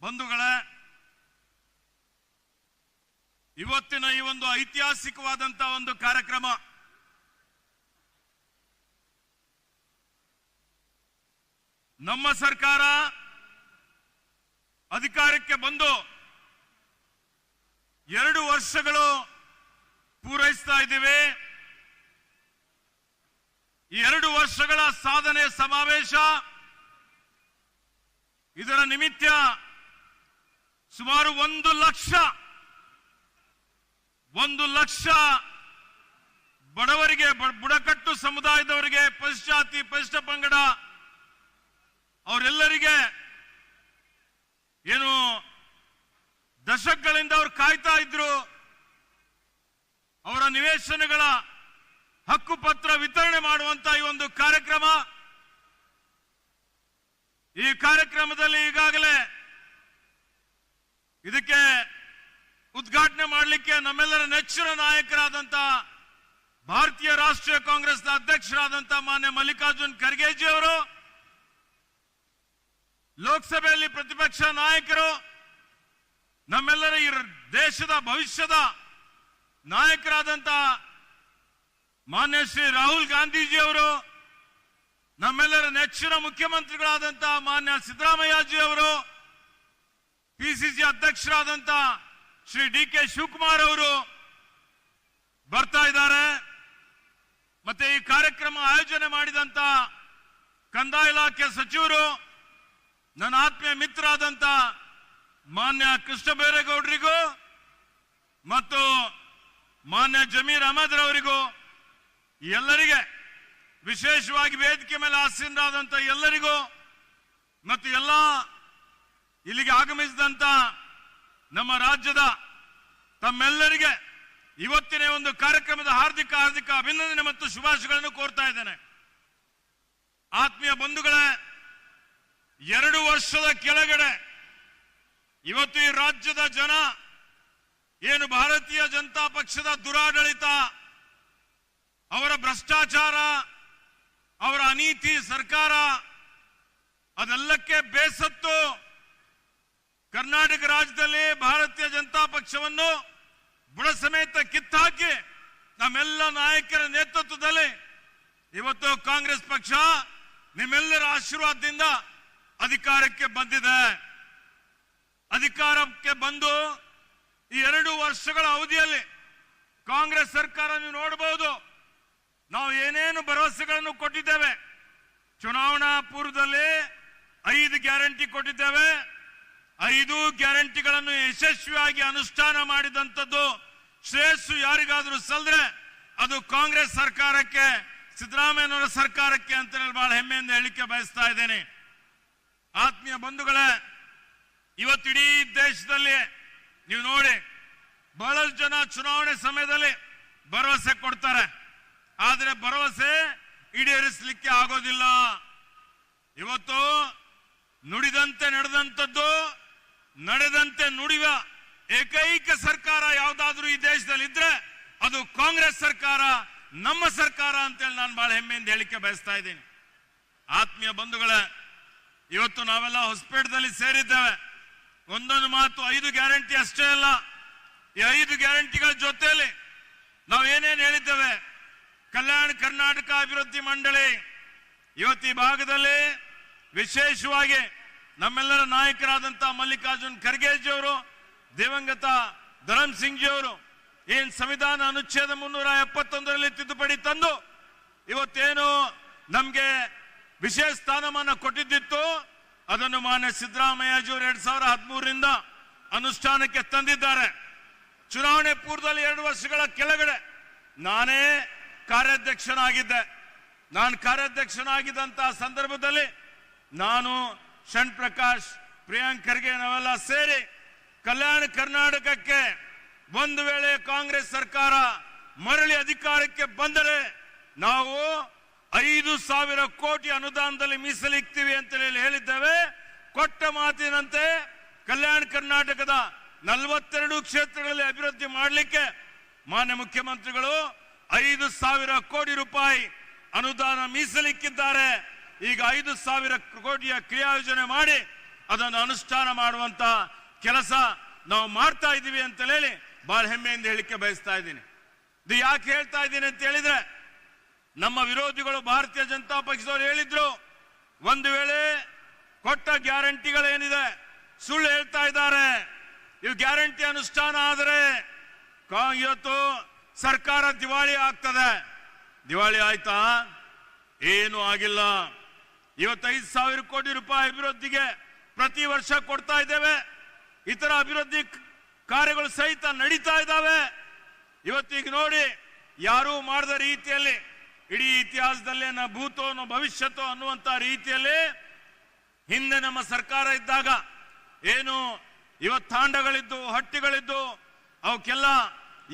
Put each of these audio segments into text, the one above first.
ಬಂಧುಗಳೇ, ಇವತ್ತಿನ ಈ ಒಂದು ಐತಿಹಾಸಿಕವಾದಂತಹ ಒಂದು ಕಾರ್ಯಕ್ರಮ ನಮ್ಮ ಸರ್ಕಾರ ಅಧಿಕಾರಕ್ಕೆ ಬಂದು 2 ವರ್ಷಗಳು ಪೂರೈಸ್ತಾ ಇದ್ದೀವಿ. ಈ 2 ವರ್ಷಗಳ ಸಾಧನೆ ಸಮಾವೇಶ, ಇದರ ನಿಮಿತ್ತ ಸುಮಾರು 1 ಲಕ್ಷ ಬಡವರಿಗೆ, ಬುಡಕಟ್ಟು ಸಮುದಾಯದವರಿಗೆ, ಪರಿಶಿಷ್ಟ ಪರಿಶಿಷ್ಟ ಪಂಗಡ ಅವರೆಲ್ಲರಿಗೆ ಏನು ದಶಕಗಳಿಂದ ಅವರು ಕಾಯ್ತಾ ಇದ್ರು, ಅವರ ನಿವೇಶನಗಳ ಹಕ್ಕುಪತ್ರ ವಿತರಣೆ ಮಾಡುವಂತ ಈ ಒಂದು ಕಾರ್ಯಕ್ರಮ. ಈ ಕಾರ್ಯಕ್ರಮದಲ್ಲಿ ಈಗಾಗಲೇ ಇದಕ್ಕೆ ಉದ್ಘಾಟನೆ ಮಾಡಲಿಕ್ಕೆ ನಮ್ಮೆಲ್ಲರ ನೆಚ್ಚಿನ ನಾಯಕರಾದಂತ ಭಾರತೀಯ ರಾಷ್ಟ್ರೀಯ ಕಾಂಗ್ರೆಸ್ನ ಅಧ್ಯಕ್ಷರಾದಂತ ಮಾನ್ಯ ಮಲ್ಲಿಕಾರ್ಜುನ್ ಖರ್ಗೆಜಿ ಅವರು, ಲೋಕಸಭೆಯಲ್ಲಿ ಪ್ರತಿಪಕ್ಷ ನಾಯಕರು, ನಮ್ಮೆಲ್ಲರ ಈ ದೇಶದ ಭವಿಷ್ಯದ ನಾಯಕರಾದಂತ ಮಾನ್ಯ ಶ್ರೀ ರಾಹುಲ್ ಗಾಂಧೀಜಿ ಅವರು, ನಮ್ಮೆಲ್ಲರ ನೆಚ್ಚಿನ ಮುಖ್ಯಮಂತ್ರಿಗಳಾದಂತ ಮಾನ್ಯ ಸಿದ್ದರಾಮಯ್ಯಜಿ ಅವರು, ಪಿಸಿಸಿ ಅಧ್ಯಕ್ಷರಾದಂತ ಶ್ರೀ ಡಿ.ಕೆ. ಶಿವಕುಮಾರ್ ಅವರು ಬರ್ತಾ ಇದ್ದಾರೆ. ಮತ್ತೆ ಈ ಕಾರ್ಯಕ್ರಮ ಆಯೋಜನೆ ಮಾಡಿದಂತ ಕಂದಾಯ ಇಲಾಖೆ ಸಚಿವರು, ನನ್ನ ಆತ್ಮೀಯ ಮಿತ್ರರಾದಂತ ಮಾನ್ಯ ಕೃಷ್ಣ ಬೈರೇಗೌಡರಿಗೂ ಮತ್ತು ಮಾನ್ಯ ಜಮೀರ್ ಅಹಮದ್ ರವರಿಗೂ, ಎಲ್ಲರಿಗೆ, ವಿಶೇಷವಾಗಿ ವೇದಿಕೆ ಮೇಲೆ ಆಸೀನರಾದಂತ ಎಲ್ಲರಿಗೂ ಮತ್ತು ಎಲ್ಲ ಇಲ್ಲಿಗೆ ಆಗಮಿಸಿದಂತ ನಮ್ಮ ರಾಜ್ಯದ ತಮ್ಮೆಲ್ಲರಿಗೆ ಇವತ್ತಿನ ಒಂದು ಕಾರ್ಯಕ್ರಮದ ಹಾರ್ದಿಕ ಅಭಿನಂದನೆ ಮತ್ತು ಶುಭಾಶಯಗಳನ್ನು ಕೋರ್ತಾ ಇದ್ದೇನೆ. ಆತ್ಮೀಯ ಬಂಧುಗಳೇ, 2 ವರ್ಷದ ಕೆಳಗಡೆ ಇವತ್ತು ಈ ರಾಜ್ಯದ ಜನ ಏನು ಭಾರತೀಯ ಜನತಾ ಪಕ್ಷದ ದುರಾಡಳಿತ, ಅವರ ಭ್ರಷ್ಟಾಚಾರ, ಅವರ ಅನೀತಿ ಸರ್ಕಾರ ಅದೆಲ್ಲಕ್ಕೆ ಬೇಸತ್ತು ಕರ್ನಾಟಕ ರಾಜ್ಯದಲ್ಲಿ ಭಾರತೀಯ ಜನತಾ ಪಕ್ಷವನ್ನು ಬುಡ ಸಮೇತ ಕಿತ್ತಾಕಿ ನಮ್ಮೆಲ್ಲ ನಾಯಕರ ನೇತೃತ್ವದಲ್ಲಿ ಇವತ್ತು ಕಾಂಗ್ರೆಸ್ ಪಕ್ಷ ನಿಮ್ಮೆಲ್ಲರ ಆಶೀರ್ವಾದದಿಂದ ಅಧಿಕಾರಕ್ಕೆ ಬಂದಿದೆ. ಅಧಿಕಾರಕ್ಕೆ ಬಂದು ಈ 2 ವರ್ಷಗಳ ಅವಧಿಯಲ್ಲಿ ಕಾಂಗ್ರೆಸ್ ಸರ್ಕಾರ ನೀವು ನೋಡಬಹುದು, ನಾವು ಏನೇನು ಭರವಸೆಗಳನ್ನು ಕೊಟ್ಟಿದ್ದೇವೆ. ಚುನಾವಣಾ ಪೂರ್ವದಲ್ಲಿ 5 ಗ್ಯಾರಂಟಿ ಕೊಟ್ಟಿದ್ದೇವೆ. 5 ಗ್ಯಾರಂಟಿಗಳನ್ನು ಯಶಸ್ವಿಯಾಗಿ ಅನುಷ್ಠಾನ ಮಾಡಿದಂಥದ್ದು ಶ್ರೇಯಸ್ಸು ಯಾರಿಗಾದರೂ ಸಲ್ಲದ್ರೆ ಅದು ಕಾಂಗ್ರೆಸ್ ಸರ್ಕಾರಕ್ಕೆ, ಸಿದ್ದರಾಮಯ್ಯನವರ ಸರ್ಕಾರಕ್ಕೆ ಅಂತ ಬಹಳ ಹೆಮ್ಮೆಯಿಂದ ಹೇಳಿಕೆ ಬಯಸ್ತಾ ಇದ್ದೇನೆ. ಆತ್ಮೀಯ ಬಂಧುಗಳೇ, ಇವತ್ತಿಡೀ ದೇಶದಲ್ಲಿ ನೀವು ನೋಡಿ, ಬಹಳಷ್ಟು ಜನ ಚುನಾವಣೆ ಸಮಯದಲ್ಲಿ ಭರವಸೆ ಕೊಡ್ತಾರೆ, ಆದರೆ ಭರವಸೆ ಈಡೇರಿಸಲಿಕ್ಕೆ ಆಗೋದಿಲ್ಲ. ಇವತ್ತು ನುಡಿದಂತೆ ನಡೆದಂಥದ್ದು, ನಡೆದಂತೆ ನುಡಿಯುವ ಏಕೈಕ ಸರ್ಕಾರ ಯಾವುದಾದ್ರೂ ಈ ದೇಶದಲ್ಲಿ ಇದ್ರೆ ಅದು ಕಾಂಗ್ರೆಸ್ ಸರ್ಕಾರ, ನಮ್ಮ ಸರ್ಕಾರ ಅಂತೇಳಿ ನಾನು ಬಹಳ ಹೆಮ್ಮೆಯಿಂದ ಹೇಳಿಕೆ ಬಯಸ್ತಾ ಇದ್ದೀನಿ. ಆತ್ಮೀಯ ಬಂಧುಗಳೇ, ಇವತ್ತು ನಾವೆಲ್ಲ ಹೊಸಪೇಟದಲ್ಲಿ ಸೇರಿದ್ದೇವೆ. ಒಂದೊಂದು ಮಾತು 5 ಗ್ಯಾರಂಟಿ ಅಷ್ಟೇ ಅಲ್ಲ, ಈ 5 ಗ್ಯಾರಂಟಿಗಳ ಜೊತೆಯಲ್ಲಿ ನಾವು ಏನೇನು ಹೇಳಿದ್ದೇವೆ. ಕಲ್ಯಾಣ ಕರ್ನಾಟಕ ಅಭಿವೃದ್ಧಿ ಮಂಡಳಿ ಇವತ್ತು ಈ ಭಾಗದಲ್ಲಿ ವಿಶೇಷವಾಗಿ ನಮ್ಮೆಲ್ಲರ ನಾಯಕರಾದಂತ ಮಲ್ಲಿಕಾರ್ಜುನ್ ಖರ್ಗೆಜಿ ಅವರು, ದಿವಂಗತ ಧರಮ್ ಸಿಂಗ್ ಜಿ ಅವರು ಏನ್ ಸಂವಿಧಾನ ಅನುಚ್ಛೇದ 371ರಲ್ಲಿ ತಿದ್ದುಪಡಿ ತಂದು ಇವತ್ತೇನು ನಮ್ಗೆ ವಿಶೇಷ ಸ್ಥಾನಮಾನ ಕೊಟ್ಟಿದ್ದಿತ್ತು, ಅದನ್ನು ಮಾನ್ಯ ಸಿದ್ದರಾಮಯ್ಯಜಿ ಅವರು 2013ರಿಂದ ಅನುಷ್ಠಾನಕ್ಕೆ ತಂದಿದ್ದಾರೆ. ಚುನಾವಣೆ ಪೂರ್ವದಲ್ಲಿ 2 ವರ್ಷಗಳ ಕೆಳಗಡೆ ನಾನೇ ಕಾರ್ಯಾಧ್ಯಕ್ಷನಾಗಿದ್ದೆ. ನಾನು ಕಾರ್ಯಾಧ್ಯಕ್ಷನಾಗಿದ್ದಂತಹ ಸಂದರ್ಭದಲ್ಲಿ ನಾನು, ಶಣ್ ಪ್ರಕಾಶ್, ಪ್ರಿಯಾಂಕ್ ಖರ್ಗೆ ನಾವೆಲ್ಲ ಸೇರಿ ಕಲ್ಯಾಣ ಕರ್ನಾಟಕಕ್ಕೆ ಒಂದು ವೇಳೆ ಕಾಂಗ್ರೆಸ್ ಸರ್ಕಾರ ಮರಳಿ ಅಧಿಕಾರಕ್ಕೆ ಬಂದರೆ ನಾವು 5,000 ಕೋಟಿ ಅನುದಾನದಲ್ಲಿ ಮೀಸಲಿಡ್ತೀವಿ ಅಂತ ಹೇಳಿದ್ದೇವೆ. ಕೊಟ್ಟ ಮಾತಿನಂತೆ ಕಲ್ಯಾಣ ಕರ್ನಾಟಕದ 42 ಕ್ಷೇತ್ರಗಳಲ್ಲಿ ಅಭಿವೃದ್ಧಿ ಮಾಡಲಿಕ್ಕೆ ಮಾನ್ಯ ಮುಖ್ಯಮಂತ್ರಿಗಳು 5,000 ಕೋಟಿ ರೂಪಾಯಿ ಅನುದಾನ ಮೀಸಲಿಕ್ಕಿದ್ದಾರೆ. ಈಗ 5,000 ಕೋಟಿಯ ಕ್ರಿಯಾಯೋಜನೆ ಮಾಡಿ ಅದನ್ನು ಅನುಷ್ಠಾನ ಮಾಡುವಂತ ಕೆಲಸ ನಾವು ಮಾಡ್ತಾ ಇದ್ದೀವಿ ಅಂತ ಹೇಳಿ ಬಹಳ ಹೆಮ್ಮೆಯಿಂದ ಹೇಳಿಕೆ ಬಯಸ್ತಾ ಇದ್ದೀನಿ. ಇದು ಯಾಕೆ ಹೇಳ್ತಾ ಇದ್ದೀನಿ ಅಂತ ಹೇಳಿದ್ರೆ, ನಮ್ಮ ವಿರೋಧಿಗಳು ಭಾರತೀಯ ಜನತಾ ಪಕ್ಷದವರು ಹೇಳಿದ್ರು, ಒಂದು ವೇಳೆ ಕೊಟ್ಟ ಗ್ಯಾರಂಟಿಗಳೇನಿದೆ ಸುಳ್ಳು ಹೇಳ್ತಾ ಇದ್ದಾರೆ, ಇವು ಗ್ಯಾರಂಟಿ ಅನುಷ್ಠಾನ ಆದರೆ ಇವತ್ತು ಸರ್ಕಾರ ದಿವಾಳಿ ಆಗ್ತದೆ. ದಿವಾಳಿ ಆಯ್ತಾ? ಏನು ಆಗಿಲ್ಲ. ಇವತ್ತು 5,000 ಕೋಟಿ ರೂಪಾಯಿ ಅಭಿವೃದ್ಧಿಗೆ ಪ್ರತಿ ವರ್ಷ ಕೊಡ್ತಾ ಇದ್ದೇವೆ. ಇತರ ಅಭಿವೃದ್ಧಿ ಕಾರ್ಯಗಳು ಸಹಿತ ನಡೀತಾ ಇದ್ದಾವೆ. ಇವತ್ತೀಗ ನೋಡಿ, ಯಾರೂ ಮಾಡದ ರೀತಿಯಲ್ಲಿ ಇಡೀ ಇತಿಹಾಸದಲ್ಲೇ ನ ಭೂತೋ ನ ಭವಿಷ್ಯತೋ ಅನ್ನುವಂತ ರೀತಿಯಲ್ಲಿ ಹಿಂದೆ ನಮ್ಮ ಸರ್ಕಾರ ಇದ್ದಾಗ ಏನು ಇವತ್ತು ತಾಂಡಗಳಿದ್ದು, ಹಟ್ಟಿಗಳಿದ್ದು, ಅವಕ್ಕೆಲ್ಲ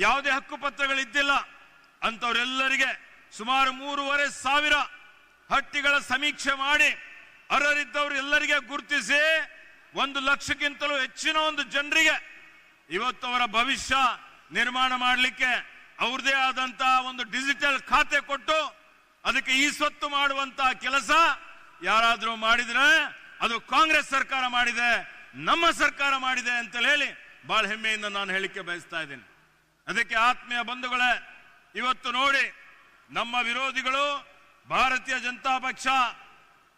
ಯಾವುದೇ ಹಕ್ಕುಪತ್ರಗಳಿದ್ದಿಲ್ಲ. ಅಂತವರೆಲ್ಲರಿಗೆ ಸುಮಾರು 3,500 ಹಟ್ಟಿಗಳ ಸಮೀಕ್ಷೆ ಮಾಡಿ ಅರ್ಹರಿದ್ದವರು ಎಲ್ಲರಿಗೆ ಗುರುತಿಸಿ 1 ಲಕ್ಷಕ್ಕಿಂತಲೂ ಹೆಚ್ಚಿನ ಒಂದು ಜನರಿಗೆ ಇವತ್ತು ಅವರ ಭವಿಷ್ಯ ನಿರ್ಮಾಣ ಮಾಡಲಿಕ್ಕೆ ಅವ್ರದೇ ಆದಂತ ಒಂದು ಡಿಜಿಟಲ್ ಖಾತೆ ಕೊಟ್ಟು ಅದಕ್ಕೆ ಈ ಸ್ವತ್ತು ಮಾಡುವಂತ ಕೆಲಸ ಯಾರಾದ್ರೂ ಮಾಡಿದ್ರೆ ಅದು ಕಾಂಗ್ರೆಸ್ ಸರ್ಕಾರ ಮಾಡಿದೆ, ನಮ್ಮ ಸರ್ಕಾರ ಮಾಡಿದೆ ಅಂತ ಹೇಳಿ ಬಹಳ ಹೆಮ್ಮೆಯಿಂದ ನಾನು ಹೇಳಿಕೆ ಬಯಸ್ತಾ ಇದ್ದೀನಿ. ಅದಕ್ಕೆ ಆತ್ಮೀಯ ಬಂಧುಗಳೇ, ಇವತ್ತು ನೋಡಿ, ನಮ್ಮ ವಿರೋಧಿಗಳು ಭಾರತೀಯ ಜನತಾ ಪಕ್ಷ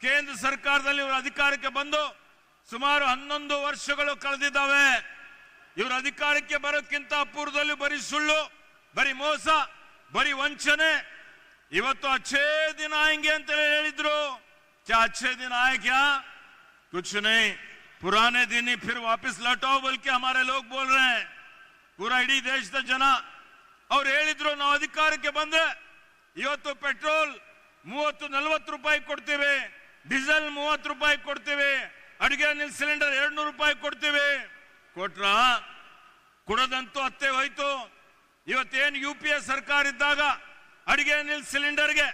ಕೇಂದ್ರ ಸರ್ಕಾರದಲ್ಲಿ ಇವರು ಅಧಿಕಾರಕ್ಕೆ ಬಂದು ಸುಮಾರು 11 ವರ್ಷಗಳು ಕಳೆದಿದ್ದಾವೆ. ಇವರು ಅಧಿಕಾರಕ್ಕೆ ಬರೋಕ್ಕಿಂತ ಪೂರ್ವದಲ್ಲಿ ಬರೀ ಸುಳ್ಳು, ಬರೀ ಮೋಸ, ಬರೀ ವಂಚನೆ. ಇವತ್ತು ಅಚ್ಚೇ ದಿನ ಆएंगे ಅಂತ ಹೇಳಿದ್ರು. क्या अच्छे दिन आए क्या? कुछ नहीं, पुराने दिन ही फिर वापस लौटाओ बोल के हमारे लोग बोल रहे हैं. पूरा इडी ದೇಶದ ಜನ ಅವ್ರು ಹೇಳಿದ್ರು, ನಾವು ಅಧಿಕಾರಕ್ಕೆ ಬಂದ್ರೆ ಇವತ್ತು ಪೆಟ್ರೋಲ್ 30-40 ರೂಪಾಯಿ ಕೊಡ್ತೀವಿ, ಡೀಸೆಲ್ 30 ರೂಪಾಯಿ ಕೊಡ್ತೀವಿ, ಅಡಿಗೆ ಅನಿಲ್ ಸಿಲಿಂಡರ್ 200 ರೂಪಾಯಿ ಕೊಡ್ತೀವಿ. ಕೊಟ್ರ? ಕೊಡೋದಂತೂ ಅತ್ತೆ ಹೋಯ್ತು. ಇವತ್ತೇನು UPA ಸರ್ಕಾರ ಇದ್ದಾಗ ಅಡಿಗೆ ಅನಿಲ್ ಸಿಲಿಂಡರ್ಗೆ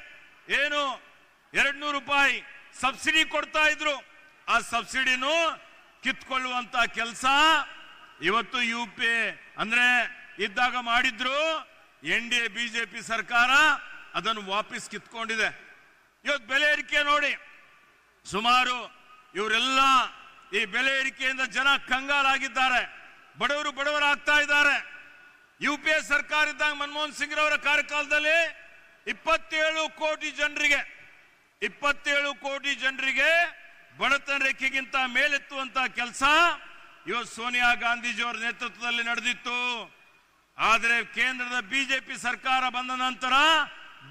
ಏನು 200 ರೂಪಾಯಿ ಸಬ್ಸಿಡಿ ಕೊಡ್ತಾ ಇದ್ರು. ಆ ಸಬ್ಸಿಡಿನೂ ಕಿತ್ಕೊಳ್ಳುವಂತ ಕೆಲಸ ಇವತ್ತು UPA ಅಂದ್ರೆ ಇದ್ದಾಗ ಮಾಡಿದ್ರು. NDA BJP ಸರ್ಕಾರ ಅದನ್ನು ವಾಪಸ್ ಕಿತ್ಕೊಂಡಿದೆ. ಇವತ್ತು ಬೆಲೆ ಏರಿಕೆ ನೋಡಿ, ಸುಮಾರು ಇವರೆಲ್ಲ ಈ ಬೆಲೆ ಏರಿಕೆಯಿಂದ ಜನ ಕಂಗಾಲಾಗಿದ್ದಾರೆ, ಬಡವರಾಗ್ತಾ ಇದ್ದಾರೆ. UPA ಸರ್ಕಾರ ಇದ್ದಾಗ ಮನಮೋಹನ್ ಸಿಂಗ್ ರವರ ಕಾರ್ಯಕಾಲದಲ್ಲಿ 27 ಕೋಟಿ ಜನರಿಗೆ ಬಡತನ ರೇಖೆಗಿಂತ ಮೇಲೆತ್ತುವಂತ ಕೆಲಸ ಇವತ್ತು ಸೋನಿಯಾ ಗಾಂಧೀಜಿಯವರ ನೇತೃತ್ವದಲ್ಲಿ ನಡೆದಿತ್ತು. ಆದರೆ ಕೇಂದ್ರದ BJP ಸರ್ಕಾರ ಬಂದ ನಂತರ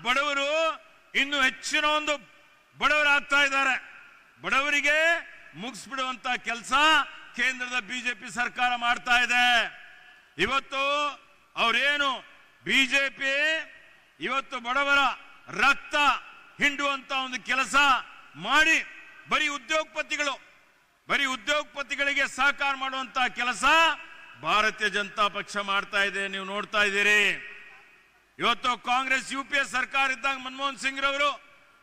ಬಡವರು ಇನ್ನು ಹೆಚ್ಚಿನ ಒಂದು ಬಡವರಾಗ್ತಾ ಇದ್ದಾರೆ. ಬಡವರಿಗೆ ಮುಗಿಸ್ಬಿಡುವಂತ ಕೆಲಸ ಕೇಂದ್ರದ BJP ಸರ್ಕಾರ ಮಾಡ್ತಾ ಇದೆ. ಇವತ್ತು ಅವರೇನು BJP ಇವತ್ತು ಬಡವರ ರಕ್ತ ಹಿಂಡುವಂತ ಒಂದು ಕೆಲಸ ಮಾಡಿ ಬರೀ ಉದ್ಯೋಗಪತಿಗಳಿಗೆ ಸಹಕಾರ ಮಾಡುವಂತ ಕೆಲಸ ಭಾರತೀಯ ಜನತಾ ಪಕ್ಷ ಮಾಡ್ತಾ ಇದೆ. ನೀವು ನೋಡ್ತಾ ಇದ್ದೀರಿ. ಇವತ್ತು ಕಾಂಗ್ರೆಸ್ UPA ಸರ್ಕಾರ ಇದ್ದಾಗ ಮನಮೋಹನ್ ಸಿಂಗ್ ರವರು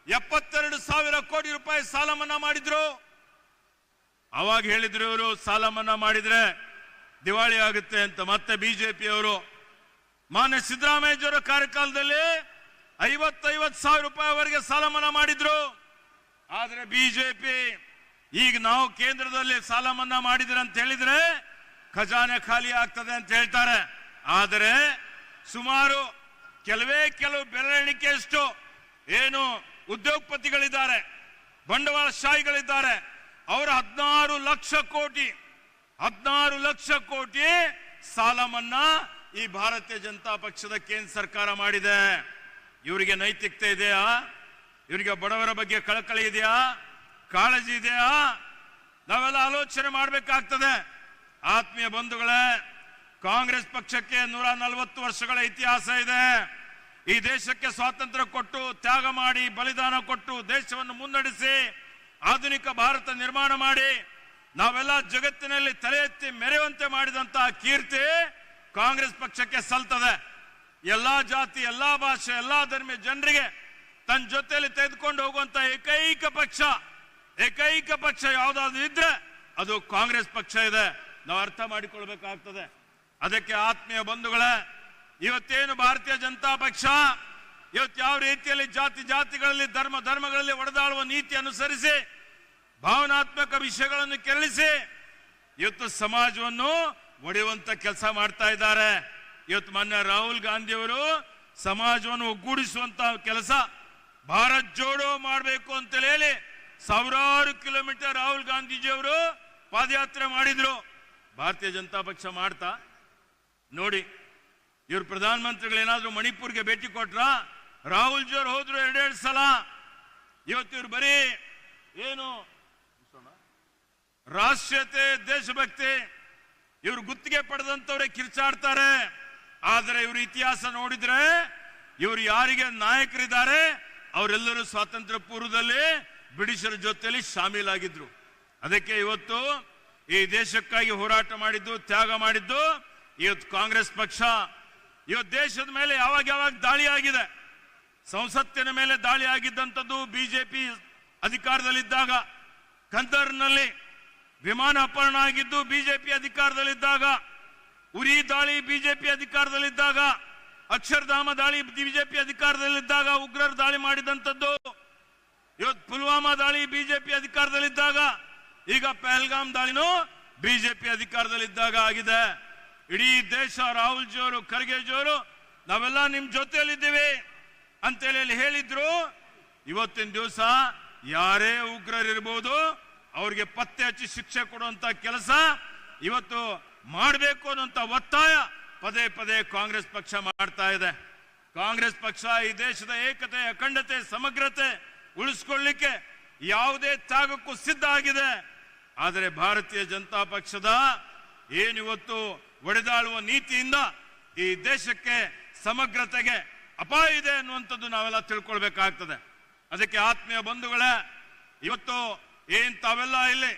72,000 ಕೋಟಿ ರೂಪಾಯಿ ಸಾಲ ಮನ್ನಾ ಮಾಡಿದ್ರು. ಅವಾಗ ಹೇಳಿದ್ರು ಇವರು ಸಾಲ ಮನ್ನಾ ಮಾಡಿದ್ರೆ ದಿವಾಳಿ ಆಗುತ್ತೆ ಅಂತ. ಮತ್ತೆ BJP ಅವರು ಮಾನ್ಯ ಸಿದ್ದರಾಮಯ್ಯಯವರ ಕಾರ್ಯಕಾಲದಲ್ಲಿ 50,000 ರೂಪಾಯಿವರೆಗೆ ಸಾಲ ಮನ್ನಾ ಮಾಡಿದ್ರು. ಆದ್ರೆ BJP ಈಗ ನಾವು ಕೇಂದ್ರದಲ್ಲಿ ಸಾಲ ಮನ್ನಾ ಮಾಡಿದ್ರೆ ಅಂತ ಹೇಳಿದ್ರೆ ಖಜಾನೆ ಖಾಲಿ ಆಗ್ತದೆ ಅಂತ ಹೇಳ್ತಾರೆ. ಆದರೆ ಸುಮಾರು ಕೆಲವು ಬೆರಳೆಣಿಕೆಯಷ್ಟು ಏನು ಉದ್ಯೋಗಪತಿಗಳಿದ್ದಾರೆ, ಬಂಡವಾಳಶಾಹಿಗಳಿದ್ದಾರೆ, ಅವರ 16 ಲಕ್ಷ ಕೋಟಿ ಸಾಲ ಮನ್ನಾ ಈ ಭಾರತೀಯ ಜನತಾ ಪಕ್ಷದ ಕೇಂದ್ರ ಸರ್ಕಾರ ಮಾಡಿದೆ. ಇವರಿಗೆ ನೈತಿಕತೆ ಇದೆಯಾ? ಇವರಿಗೆ ಬಡವರ ಬಗ್ಗೆ ಕಳಕಳಿ ಇದೆಯಾ? ಕಾಳಜಿ ಇದೆಯಾ? ನಾವೆಲ್ಲ ಆಲೋಚನೆ ಮಾಡಬೇಕಾಗ್ತದೆ. ಆತ್ಮೀಯ ಬಂಧುಗಳೇ, ಕಾಂಗ್ರೆಸ್ ಪಕ್ಷಕ್ಕೆ 140 ವರ್ಷಗಳ ಇತಿಹಾಸ ಇದೆ. ಈ ದೇಶಕ್ಕೆ ಸ್ವಾತಂತ್ರ್ಯ ಕೊಟ್ಟು, ತ್ಯಾಗ ಮಾಡಿ, ಬಲಿದಾನ ಕೊಟ್ಟು ದೇಶವನ್ನು ಮುನ್ನಡೆಸಿ ಆಧುನಿಕ ಭಾರತ ನಿರ್ಮಾಣ ಮಾಡಿ ನಾವೆಲ್ಲ ಜಗತ್ತಿನಲ್ಲಿ ತಲೆ ಎತ್ತಿ ಮೆರೆಯುವಂತೆ ಮಾಡಿದಂತಹ ಕೀರ್ತಿ ಕಾಂಗ್ರೆಸ್ ಪಕ್ಷಕ್ಕೆ ಸಲ್ತದೆ. ಎಲ್ಲಾ ಜಾತಿ, ಎಲ್ಲಾ ಭಾಷೆ, ಎಲ್ಲಾ ಧರ್ಮೀಯ ಜನರಿಗೆ ತನ್ನ ಜೊತೆಯಲ್ಲಿ ತೆಗೆದುಕೊಂಡು ಹೋಗುವಂತ ಏಕೈಕ ಪಕ್ಷ ಯಾವ್ದಾದ್ರು ಇದ್ರೆ ಅದು ಕಾಂಗ್ರೆಸ್ ಪಕ್ಷ ಇದೆ. ನಾವು ಅರ್ಥ ಮಾಡಿಕೊಳ್ಬೇಕಾಗ್ತದೆ. ಅದಕ್ಕೆ ಆತ್ಮೀಯ ಬಂಧುಗಳೇ, ಇವತ್ತೇನು ಭಾರತೀಯ ಜನತಾ ಪಕ್ಷ ಇವತ್ತು ಯಾವ ರೀತಿಯಲ್ಲಿ ಜಾತಿಗಳಲ್ಲಿ ಧರ್ಮಗಳಲ್ಲಿ ಒಡೆದಾಳುವ ನೀತಿ ಅನುಸರಿಸಿ ಭಾವನಾತ್ಮಕ ವಿಷಯಗಳನ್ನು ಕೆರಳಿಸಿ ಇವತ್ತು ಸಮಾಜವನ್ನು ಒಡೆಯುವಂತ ಕೆಲಸ ಮಾಡ್ತಾ ಇದ್ದಾರೆ. ಇವತ್ತು ಮೊನ್ನೆ ರಾಹುಲ್ ಗಾಂಧಿ ಅವರು ಸಮಾಜವನ್ನು ಒಗ್ಗೂಡಿಸುವಂತ ಕೆಲಸ ಭಾರತ್ ಜೋಡೋ ಮಾಡಬೇಕು ಅಂತ ಹೇಳಿ ಸಾವಿರಾರು ಕಿಲೋಮೀಟರ್ ರಾಹುಲ್ ಗಾಂಧೀಜಿಯವರು ಪಾದಯಾತ್ರೆ ಮಾಡಿದ್ರು. ಭಾರತೀಯ ಜನತಾ ಪಕ್ಷ ಮಾಡ್ತಾ ನೋಡಿ. ಇವ್ರು ಪ್ರಧಾನಮಂತ್ರಿಗಳು ಏನಾದ್ರು ಮಣಿಪುರ್ಗೆ ಭೇಟಿ ಕೊಟ್ರ? ರಾಹುಲ್ ಜಿ ಅವರು ಹೋದ್ರು 2 ಸಲ. ಇವತ್ತು ಇವ್ರು ಬರೀ ಏನು ರಾಷ್ಟ್ರೀಯತೆ ದೇಶಭಕ್ತಿ ಇವ್ರು ಗುತ್ತಿಗೆ ಪಡೆದಂತವ್ರೆ ಕಿರ್ಚಾಡ್ತಾರೆ. ಆದರೆ ಇವ್ರ ಇತಿಹಾಸ ನೋಡಿದ್ರೆ ಇವರು ಯಾರಿಗೆ ನಾಯಕರಿದ್ದಾರೆ ಅವರೆಲ್ಲರೂ ಸ್ವಾತಂತ್ರ್ಯ ಪೂರ್ವದಲ್ಲಿ ಬ್ರಿಟಿಷರ ಜೊತೆಯಲ್ಲಿ ಶಾಮೀಲಾಗಿದ್ರು. ಅದಕ್ಕೆ ಇವತ್ತು ಈ ದೇಶಕ್ಕಾಗಿ ಹೋರಾಟ ಮಾಡಿದ್ದು, ತ್ಯಾಗ ಮಾಡಿದ್ದು ಇವತ್ತು ಕಾಂಗ್ರೆಸ್ ಪಕ್ಷ. ಇವತ್ತು ದೇಶದ ಮೇಲೆ ಯಾವಾಗ ದಾಳಿ ಆಗಿದೆ, ಸಂಸತ್ತಿನ ಮೇಲೆ ದಾಳಿ ಆಗಿದ್ದಂಥದ್ದು ಬಿಜೆಪಿ ಅಧಿಕಾರದಲ್ಲಿದ್ದಾಗ, ಕಂದರ್ನಲ್ಲಿ ವಿಮಾನ ಅಪಹರಣ ಆಗಿದ್ದು ಬಿಜೆಪಿ ಅಧಿಕಾರದಲ್ಲಿದ್ದಾಗ, ಉರಿ ದಾಳಿ ಬಿಜೆಪಿ ಅಧಿಕಾರದಲ್ಲಿದ್ದಾಗ, ಅಕ್ಷರಧಾಮ ದಾಳಿ ಬಿಜೆಪಿ ಅಧಿಕಾರದಲ್ಲಿದ್ದಾಗ ಉಗ್ರರು ದಾಳಿ ಮಾಡಿದಂಥದ್ದು, ಇವತ್ತು ಪುಲ್ವಾಮಾ ದಾಳಿ ಬಿಜೆಪಿ ಅಧಿಕಾರದಲ್ಲಿದ್ದಾಗ, ಈಗ ಪಹಲ್ಗಾಮ್ ದಾಳಿನೂ ಬಿಜೆಪಿ ಅಧಿಕಾರದಲ್ಲಿದ್ದಾಗ ಆಗಿದೆ. ಇಡೀ ದೇಶ ರಾಹುಲ್ ಜಿ ಅವರು, ಖರ್ಗೆ ಜಿ ಅವರು ನಾವೆಲ್ಲ ನಿಮ್ ಜೊತೆಯಲ್ಲಿದ್ದೀವಿ ಅಂತೇಳಿ ಹೇಳಿದ್ರು. ಇವತ್ತಿನ ದಿವಸ ಯಾರೇ ಉಗ್ರರಿರ್ಬೋದು ಅವ್ರಿಗೆ ಪತ್ತೆ ಹಚ್ಚಿ ಶಿಕ್ಷೆ ಕೊಡುವಂತ ಕೆಲಸ ಇವತ್ತು ಮಾಡಬೇಕು ಅನ್ನುವಂತ ಒತ್ತಾಯ ಪದೇ ಪದೇ ಕಾಂಗ್ರೆಸ್ ಪಕ್ಷ ಮಾಡ್ತಾ ಇದೆ. ಕಾಂಗ್ರೆಸ್ ಪಕ್ಷ ಈ ದೇಶದ ಏಕತೆ, ಅಖಂಡತೆ, ಸಮಗ್ರತೆ ಉಳಿಸ್ಕೊಳ್ಳಿಕ್ಕೆ ಯಾವುದೇ ತ್ಯಾಗಕ್ಕೂ ಸಿದ್ಧ ಆಗಿದೆ. ಆದರೆ ಭಾರತೀಯ ಜನತಾ ಪಕ್ಷದ ಏನಿವತ್ತು ಒಡೆದಾಳುವ ನೀತಿಯಿಂದ ಈ ದೇಶಕ್ಕೆ ಸಮಗ್ರತೆಗೆ ಅಪಾಯ ಇದೆ ಅನ್ನುವಂಥದ್ದು ನಾವೆಲ್ಲ ತಿಳ್ಕೊಳ್ಬೇಕಾಗ್ತದೆ. ಅದಕ್ಕೆ ಆತ್ಮೀಯ ಬಂಧುಗಳೇ, ಇವತ್ತು ಏನ್ ತಾವೆಲ್ಲ ಇಲ್ಲಿ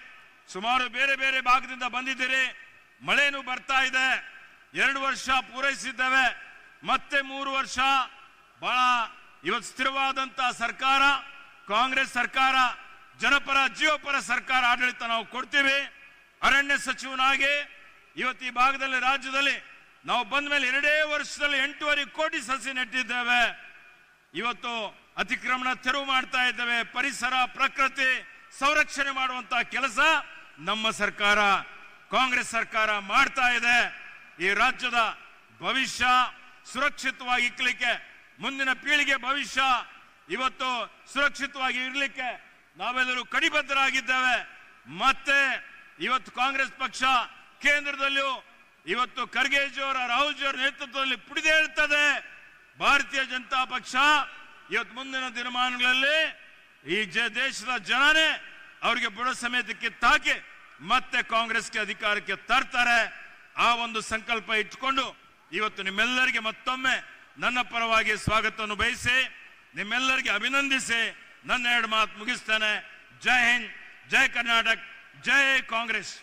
ಸುಮಾರು ಬೇರೆ ಬೇರೆ ಭಾಗದಿಂದ ಬಂದಿದ್ದೀರಿ. ಮಳೆನೂ ಬರ್ತಾ ಇದೆ. 2 ವರ್ಷ ಪೂರೈಸಿದ್ದೇವೆ. ಮತ್ತೆ 3 ವರ್ಷ ಬಹಳ ಇವತ್ತು ಸ್ಥಿರವಾದಂತ ಸರ್ಕಾರ, ಕಾಂಗ್ರೆಸ್ ಸರ್ಕಾರ, ಜನಪರ ಜೀವಪರ ಸರ್ಕಾರ ಆಡಳಿತ ನಾವು ಕೊಡ್ತೀವಿ. ಅರಣ್ಯ ಸಚಿವನಾಗಿ ಇವತ್ತು ಈ ಭಾಗದಲ್ಲಿ, ರಾಜ್ಯದಲ್ಲಿ ನಾವು ಬಂದ ಮೇಲೆ 2 ವರ್ಷದಲ್ಲಿ 8.5 ಕೋಟಿ ಸಸಿ ನೆಟ್ಟಿದ್ದೇವೆ. ಇವತ್ತು ಅತಿಕ್ರಮಣ ತೆರವು ಮಾಡ್ತಾ ಇದ್ದೇವೆ. ಪರಿಸರ, ಪ್ರಕೃತಿ ಸಂರಕ್ಷಣೆ ಮಾಡುವಂತ ಕೆಲಸ ನಮ್ಮ ಸರ್ಕಾರ, ಕಾಂಗ್ರೆಸ್ ಸರ್ಕಾರ ಮಾಡ್ತಾ ಇದೆ. ಈ ರಾಜ್ಯದ ಭವಿಷ್ಯ ಸುರಕ್ಷಿತವಾಗಿ ಇಕ್ಕಲಿಕ್ಕೆ, ಮುಂದಿನ ಪೀಳಿಗೆ ಭವಿಷ್ಯ ಇವತ್ತು ಸುರಕ್ಷಿತವಾಗಿ ಇರಲಿಕ್ಕೆ ನಾವೆಲ್ಲರೂ ಕಟಿಬದ್ಧರಾಗಿದ್ದೇವೆ. ಮತ್ತೆ ಇವತ್ತು ಕಾಂಗ್ರೆಸ್ ಪಕ್ಷ ಕೇಂದ್ರದಲ್ಲಿಯೂ ಇವತ್ತು ಖರ್ಗೆ ಜಿ ಅವರ, ರಾಹುಲ್ ಜಿ ಅವರ ನೇತೃತ್ವದಲ್ಲಿ ಪುಡಿದೇಳುತ್ತದೆ. ಭಾರತೀಯ ಜನತಾ ಪಕ್ಷ ಇವತ್ತು ಮುಂದಿನ ದಿನಮಾನಗಳಲ್ಲಿ ಈ ದೇಶದ ಜನನೇ ಅವರಿಗೆ ಬುಡ ಸಮೇತ ಕಿತ್ತಾಕಿ ಮತ್ತೆ ಕಾಂಗ್ರೆಸ್ಗೆ ಅಧಿಕಾರಕ್ಕೆ ತರ್ತಾರೆ. ಆ ಒಂದು ಸಂಕಲ್ಪ ಇಟ್ಕೊಂಡು ಇವತ್ತು ನಿಮ್ಮೆಲ್ಲರಿಗೆ ಮತ್ತೊಮ್ಮೆ ನನ್ನ ಪರವಾಗಿ ಸ್ವಾಗತವನ್ನು ಬಯಸಿ, ನಿಮ್ಮೆಲ್ಲರಿಗೆ ಅಭಿನಂದಿಸಿ ನನ್ನ 2 ಮಾತು ಮುಗಿಸ್ತೇನೆ. ಜೈ ಹಿಂದ್, ಜೈ ಕರ್ನಾಟಕ, ಜೈ ಕಾಂಗ್ರೆಸ್.